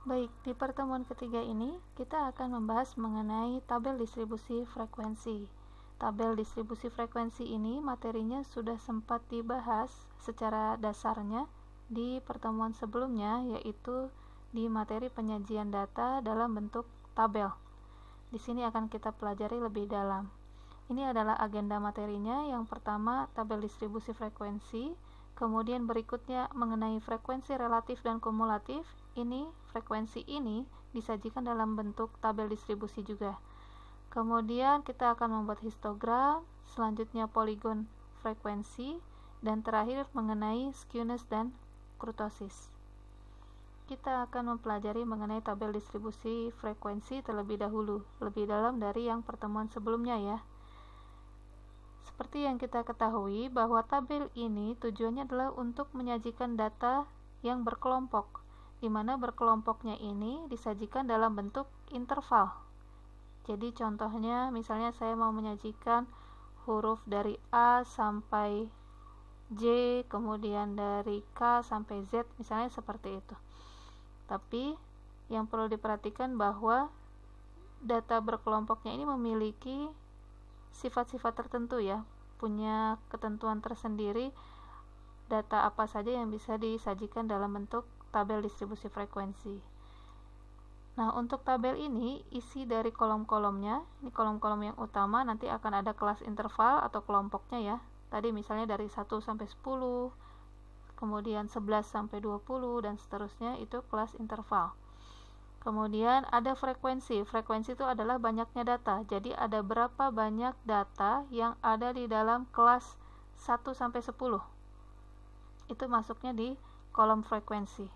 Baik, di pertemuan ketiga ini kita akan membahas mengenai tabel distribusi frekuensi. Tabel distribusi frekuensi ini materinya sudah sempat dibahas secara dasarnya di pertemuan sebelumnya, yaitu di materi penyajian data dalam bentuk tabel. Di sini akan kita pelajari lebih dalam. Ini adalah agenda materinya. Yang pertama, tabel distribusi frekuensi. Kemudian berikutnya mengenai frekuensi relatif dan kumulatif. Frekuensi ini disajikan dalam bentuk tabel distribusi juga. Kemudian kita akan membuat histogram, selanjutnya poligon frekuensi, dan terakhir mengenai skewness dan kurtosis. Kita akan mempelajari mengenai tabel distribusi frekuensi terlebih dahulu, lebih dalam dari yang pertemuan sebelumnya ya. Seperti yang kita ketahui bahwa tabel ini tujuannya adalah untuk menyajikan data yang berkelompok, di mana berkelompoknya ini disajikan dalam bentuk interval. Jadi contohnya misalnya saya mau menyajikan huruf dari A sampai J, kemudian dari K sampai Z, misalnya seperti itu. Tapi yang perlu diperhatikan bahwa data berkelompoknya ini memiliki sifat-sifat tertentu ya, punya ketentuan tersendiri data apa saja yang bisa disajikan dalam bentuk tabel distribusi frekuensi. Nah, untuk tabel ini isi dari kolom-kolomnya, ini kolom-kolom yang utama, nanti akan ada kelas interval atau kelompoknya ya. Tadi misalnya dari 1 sampai 10, kemudian 11 sampai 20 dan seterusnya, itu kelas interval. Kemudian ada frekuensi. Frekuensi itu adalah banyaknya data. Jadi ada berapa banyak data yang ada di dalam kelas 1 sampai 10. Itu masuknya di kolom frekuensi.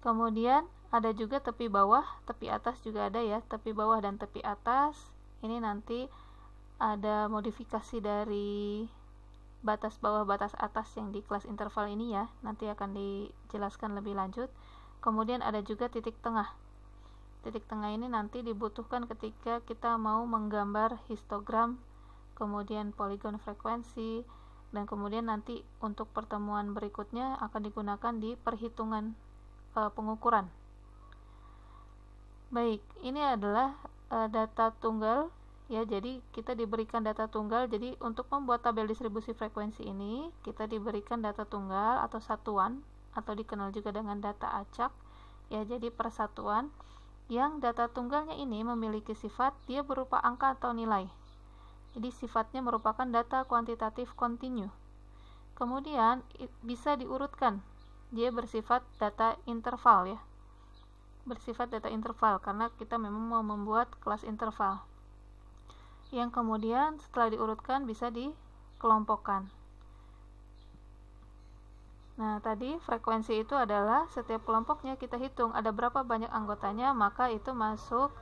Kemudian ada juga tepi bawah, tepi atas juga ada ya, tepi bawah dan tepi atas. Ini nanti ada modifikasi dari batas bawah, batas atas yang di kelas interval ini ya, nanti akan dijelaskan lebih lanjut. Kemudian ada juga titik tengah. Titik tengah ini nanti dibutuhkan ketika kita mau menggambar histogram, kemudian poligon frekuensi, dan kemudian nanti untuk pertemuan berikutnya akan digunakan di perhitungan pengukuran. Baik, ini adalah data tunggal ya, jadi kita diberikan data tunggal. Jadi untuk membuat tabel distribusi frekuensi ini kita diberikan data tunggal atau satuan, atau dikenal juga dengan data acak ya, jadi persatuan yang data tunggalnya ini memiliki sifat dia berupa angka atau nilai. Jadi sifatnya merupakan data kuantitatif kontinu. Kemudian bisa diurutkan, dia bersifat data interval ya, bersifat data interval karena kita memang mau membuat kelas interval yang kemudian setelah diurutkan bisa dikelompokkan. Nah, tadi frekuensi itu adalah setiap kelompoknya kita hitung ada berapa banyak anggotanya, maka itu masuk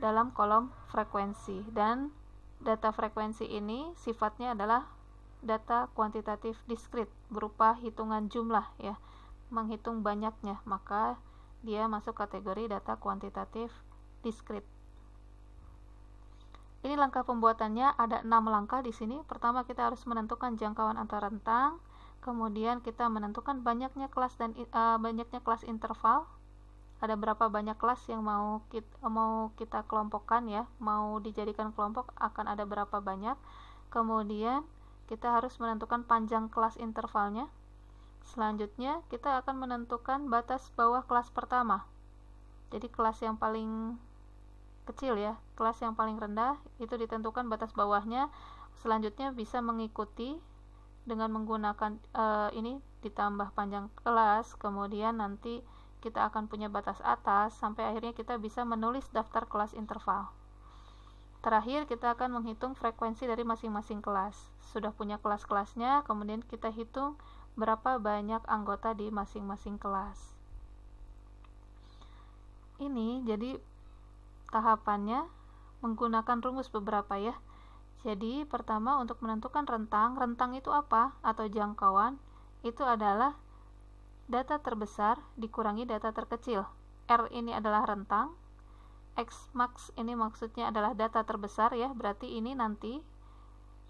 dalam kolom frekuensi. Dan data frekuensi ini sifatnya adalah data kuantitatif diskrit, berupa hitungan jumlah ya, menghitung banyaknya, maka dia masuk kategori data kuantitatif diskrit. Ini langkah pembuatannya, ada 6 langkah di sini. Pertama, kita harus menentukan jangkauan antar rentang, kemudian kita menentukan banyaknya kelas dan banyaknya kelas interval. Ada berapa banyak kelas yang mau kita kelompokkan ya, mau dijadikan kelompok akan ada berapa banyak. Kemudian kita harus menentukan panjang kelas intervalnya. Selanjutnya kita akan menentukan batas bawah kelas pertama. Jadi kelas yang paling kecil ya, kelas yang paling rendah itu ditentukan batas bawahnya. Selanjutnya bisa mengikuti dengan menggunakan ini ditambah panjang kelas. Kemudian nanti kita akan punya batas atas sampai akhirnya kita bisa menulis daftar kelas interval. Terakhir kita akan menghitung frekuensi dari masing-masing kelas. Sudah punya kelas-kelasnya, kemudian kita hitung berapa banyak anggota di masing-masing kelas. Ini jadi tahapannya menggunakan rumus beberapa ya. Jadi pertama untuk menentukan rentang. Rentang itu apa? Atau jangkauan itu adalah data terbesar dikurangi data terkecil. R ini adalah rentang, X max ini maksudnya adalah data terbesar ya, berarti ini nanti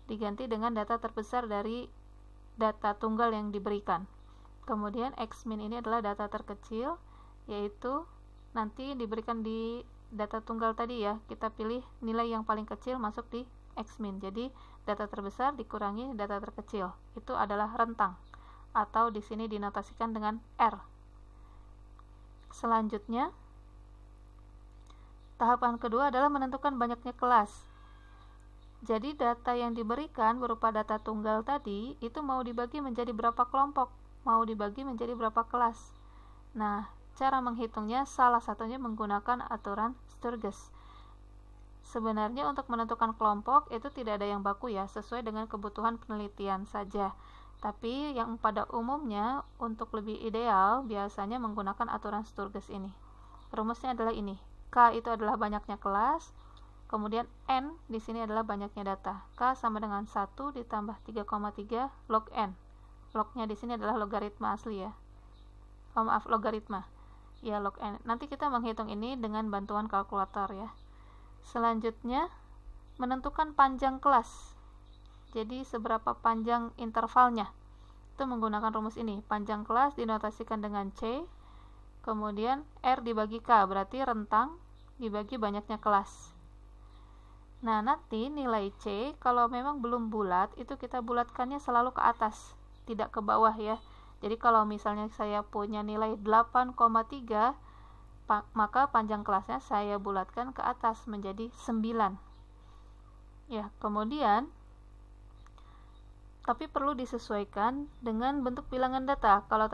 diganti dengan data terbesar dari data tunggal yang diberikan. Kemudian X min ini adalah data terkecil, yaitu nanti diberikan di data tunggal tadi ya, kita pilih nilai yang paling kecil masuk di X-min. Jadi data terbesar dikurangi data terkecil, itu adalah rentang, atau di sini dinotasikan dengan R. Selanjutnya, tahapan kedua adalah menentukan banyaknya kelas. Jadi data yang diberikan berupa data tunggal tadi itu mau dibagi menjadi berapa kelompok, mau dibagi menjadi berapa kelas. Nah, cara menghitungnya salah satunya menggunakan aturan Sturges. Sebenarnya untuk menentukan kelompok itu tidak ada yang baku ya, sesuai dengan kebutuhan penelitian saja. Tapi yang pada umumnya untuk lebih ideal biasanya menggunakan aturan Sturges ini. Rumusnya adalah ini. K itu adalah banyaknya kelas, kemudian N di sini adalah banyaknya data. K sama dengan 1 ditambah 3,3 log N. Lognya di sini adalah logaritma asli ya. Logaritma. Ya, log N. Nanti kita menghitung ini dengan bantuan kalkulator ya. Selanjutnya, menentukan panjang kelas. Jadi seberapa panjang intervalnya. Itu menggunakan rumus ini. Panjang kelas dinotasikan dengan C, kemudian R dibagi K, berarti rentang dibagi banyaknya kelas. Nah, nanti nilai C kalau memang belum bulat, itu kita bulatkannya selalu ke atas, tidak ke bawah ya. Jadi kalau misalnya saya punya nilai 8,3, maka panjang kelasnya saya bulatkan ke atas menjadi 9. Ya, kemudian tapi perlu disesuaikan dengan bentuk bilangan data. Kalau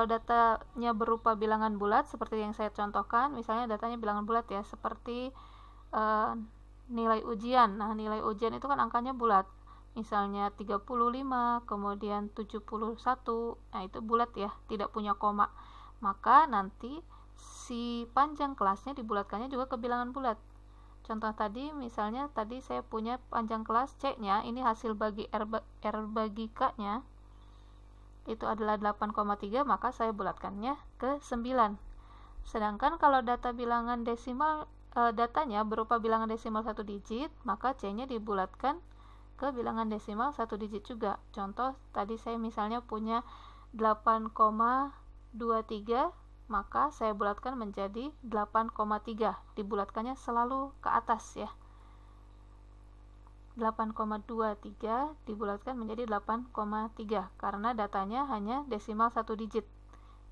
datanya berupa bilangan bulat seperti yang saya contohkan, misalnya datanya bilangan bulat ya, seperti nilai ujian. Nah, nilai ujian itu kan angkanya bulat. Misalnya 35, kemudian 71, nah itu bulat ya, tidak punya koma. Maka nanti si panjang kelasnya dibulatkannya juga ke bilangan bulat. Contoh tadi, misalnya tadi saya punya panjang kelas C-nya, ini hasil bagi R bagi K-nya, itu adalah 8,3, maka saya bulatkannya ke 9. Sedangkan kalau data bilangan desimal, datanya berupa bilangan desimal 1 digit, maka C-nya dibulatkan ke bilangan desimal 1 digit juga. Contoh tadi saya misalnya punya 8,23, maka saya bulatkan menjadi 8,3. Dibulatkannya selalu ke atas ya. 8,23 dibulatkan menjadi 8,3 karena datanya hanya desimal 1 digit.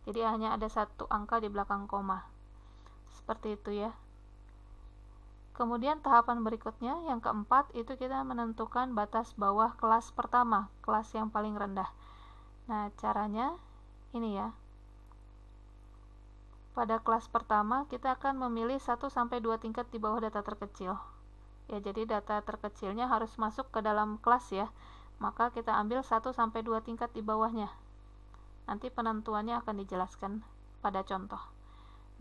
Jadi hanya ada satu angka di belakang koma. Seperti itu ya. Kemudian tahapan berikutnya, yang keempat, itu kita menentukan batas bawah kelas pertama, kelas yang paling rendah. Nah, caranya ini ya. Pada kelas pertama, kita akan memilih 1-2 tingkat di bawah data terkecil. Ya, jadi data terkecilnya harus masuk ke dalam kelas ya. Maka kita ambil 1-2 tingkat di bawahnya. Nanti penentuannya akan dijelaskan pada contoh.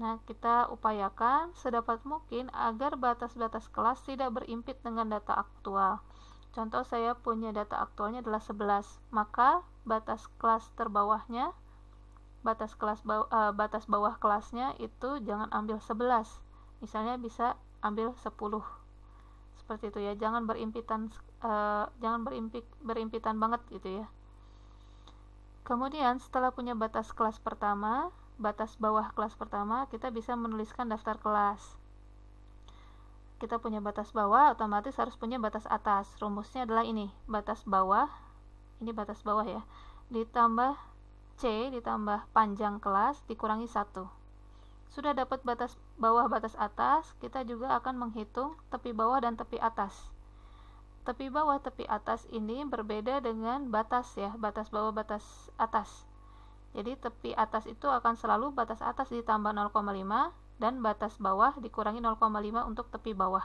Nah, kita upayakan sedapat mungkin agar batas-batas kelas tidak berimpit dengan data aktual. Contoh saya punya data aktualnya adalah 11, maka batas kelas terbawahnya, batas bawah kelasnya itu jangan ambil 11. Misalnya bisa ambil 10. Seperti itu ya, jangan berimpitan banget gitu ya. Kemudian setelah punya batas kelas pertama, batas bawah kelas pertama, kita bisa menuliskan daftar kelas. Kita punya batas bawah, otomatis harus punya batas atas. Rumusnya adalah ini, batas bawah, ini batas bawah ya, ditambah C ditambah panjang kelas dikurangi 1. Sudah dapat batas bawah, batas atas, kita juga akan menghitung tepi bawah dan tepi atas. Tepi bawah, tepi atas ini berbeda dengan batas ya, batas bawah, batas atas. Jadi tepi atas itu akan selalu batas atas ditambah 0,5 dan batas bawah dikurangi 0,5 untuk tepi bawah.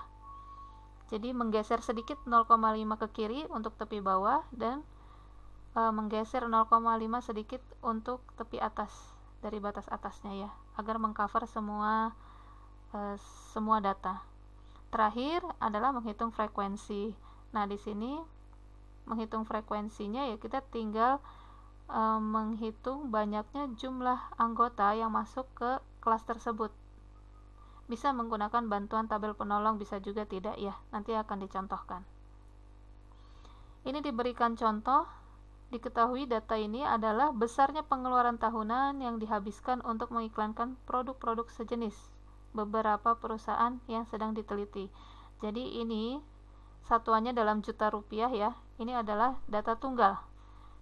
Jadi menggeser sedikit 0,5 ke kiri untuk tepi bawah dan menggeser 0,5 sedikit untuk tepi atas dari batas atasnya ya, agar mengcover semua data. Terakhir adalah menghitung frekuensi. Nah, di sini menghitung frekuensinya ya, kita tinggal menghitung banyaknya jumlah anggota yang masuk ke kelas tersebut. Bisa menggunakan bantuan tabel penolong, bisa juga tidak ya, nanti akan dicontohkan. Ini diberikan contoh diketahui data ini adalah besarnya pengeluaran tahunan yang dihabiskan untuk mengiklankan produk-produk sejenis beberapa perusahaan yang sedang diteliti. Jadi ini satuannya dalam juta rupiah ya. Ini adalah data tunggal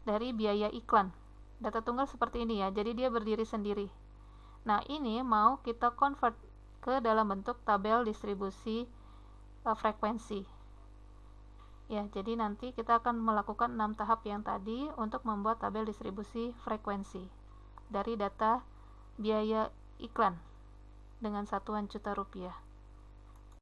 dari biaya iklan. Data tunggal seperti ini ya. Jadi dia berdiri sendiri. Nah, ini mau kita convert ke dalam bentuk tabel distribusi frekuensi. Ya, jadi nanti kita akan melakukan 6 tahap yang tadi untuk membuat tabel distribusi frekuensi dari data biaya iklan dengan satuan juta rupiah.